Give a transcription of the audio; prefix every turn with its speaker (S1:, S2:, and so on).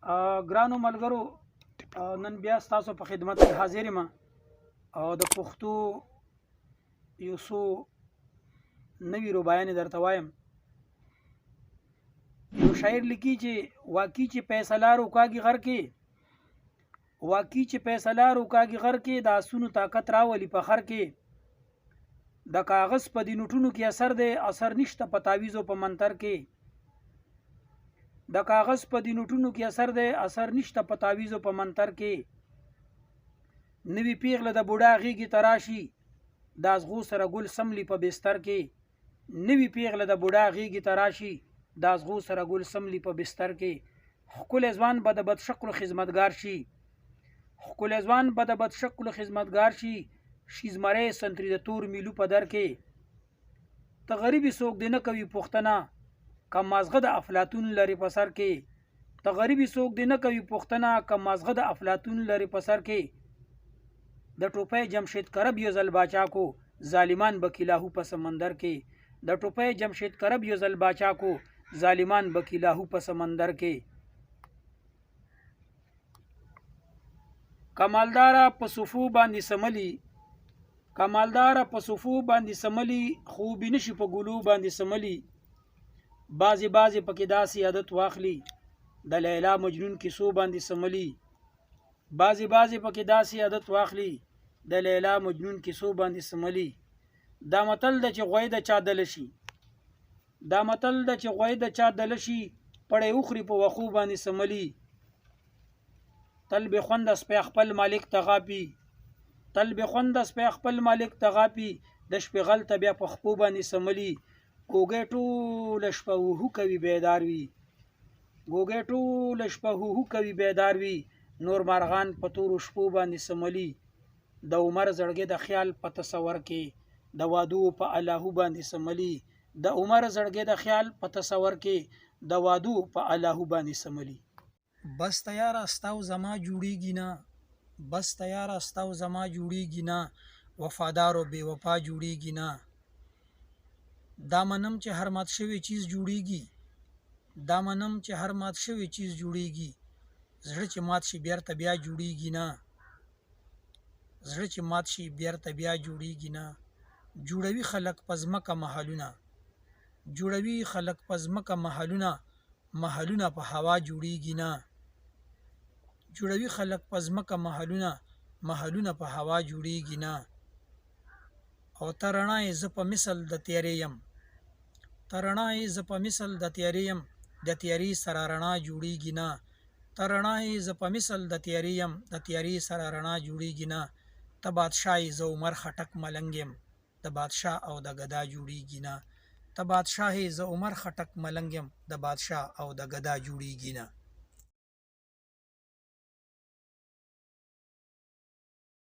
S1: ګرانو ملګرو، نن بیا ستاسو په خدمت کې حاضر یم او د پښتو یو څو نوي رباعیانې درته وایم. یو شاعر لیکي چې واقعي چې فیصله روکاږي غر کې، واقعي چې فیصله روکاږي غر کې، د آسونو طاقت راولي په خر کې. د کاغذ په دې نوټونو کې اثر دی، اثر نشته په تعویذ او په منتر کې. د کاغذ په دې نوټونو کې اثر دی، اثر نشته په تعویذ او په منتر کې. نوی پیغله د بوډا غیږې ته راشي، د ازغو سره ګل سملی په بستر کې. نوی پیغله د بوډا غیږې ته راشي، د ازغو سره ګل سملی په بستر کې. ښکلی ځوان به د بدشکلو خدمتګار شي، ښکلی ځوان به د بدشکلو خدمتګار شي. شي زمری سنتري د تور میلو په در کې. ته غریبي څوک دې نه کوي پوښتنه، کم مازغه د افلاطون لري په سر کې. ته غریبي څوک دې نه کوي پوښتنه، کم مازغه د افلاطون لري په سر کې. د ټوپۍ جمشید کرب یو ځل باچا کو، ظالمان بکیلاهو په سمندر کې. د ټوپۍ جمشید کرب یو ځل باچا کو، ظالمان بکیلاهو په سمندر کې. کمالداره په صفو باندې سملی، کمالداره په صفو باندې سملی، خوبی نشي په ګلو باندې سملی. بعضې بعضې پکې داسې عادت واخلي، د لیلا مجنون کیسو باندې سملی. بعضې بعضې پکې داسې عادت واخلي، د لیلا مجنون کیسو باندې سملی. دا متل ده چې غوی د چا دله شي، دا متل ده چې غوی د چا دله شي، پړی وخوري په وښو باندې سملی. تل به خوند سپی خپل مالک ته غاپي، تل به خوند سپی خپل مالک ته غاپي، د شپې غل ته بیا په خپو باندې سملی. ګوګی ټوله شپه هوهو کوي بیدار وي، ګوګی ټوله شپه هوهو کوي بیدار وي، نور مارغان په تورو شپو باندې سملی. د عمر زړګی د خیال په تصور کې، د وادو په الهو باندې سملی. د عمر زړګی د خیال په تصور کې، د وادو په الهو باندې سملی. بس تیار استاو زما جوړیږي نه، بس تیار استاو زما جوړیږي نه، وفادار او بے وفا جوړیږي نه. دا منم چې هر مات شوی چیز جوړیږي، دا منم چې هر مات شوی چیز جوړیږي، زړه چې مات شي بیرته بیا جوړیږي نه، زړه چې مات شي بیرته بیا جوړیږي نه. جوړوي خلک په ځمکه محلونه، جوړوي خلک په ځمکه محلونه، محلونه په هوا جوړیږي نه. جوړوي خلک په ځمکه محلونه، محلونه په هوا جوړیږي نه. او ته رڼا یې زه په مثل د تیارې یم، ته رڼا یې زه په مثل د تیارې یم، د تیارې سره رڼا جوړیږي نه. ته رڼا یې زه په مثل د تیارې یم، د تیارې سره رڼا جوړیږي نه. ته بادشاه یې زه عمر خټک ملنګ یم، د بادشاه او د ګدا جوړیږي نه. ته بادشاه یې زه عمر خټک ملنګ یم، د بادشاه او د ګدا جوړیږي نه.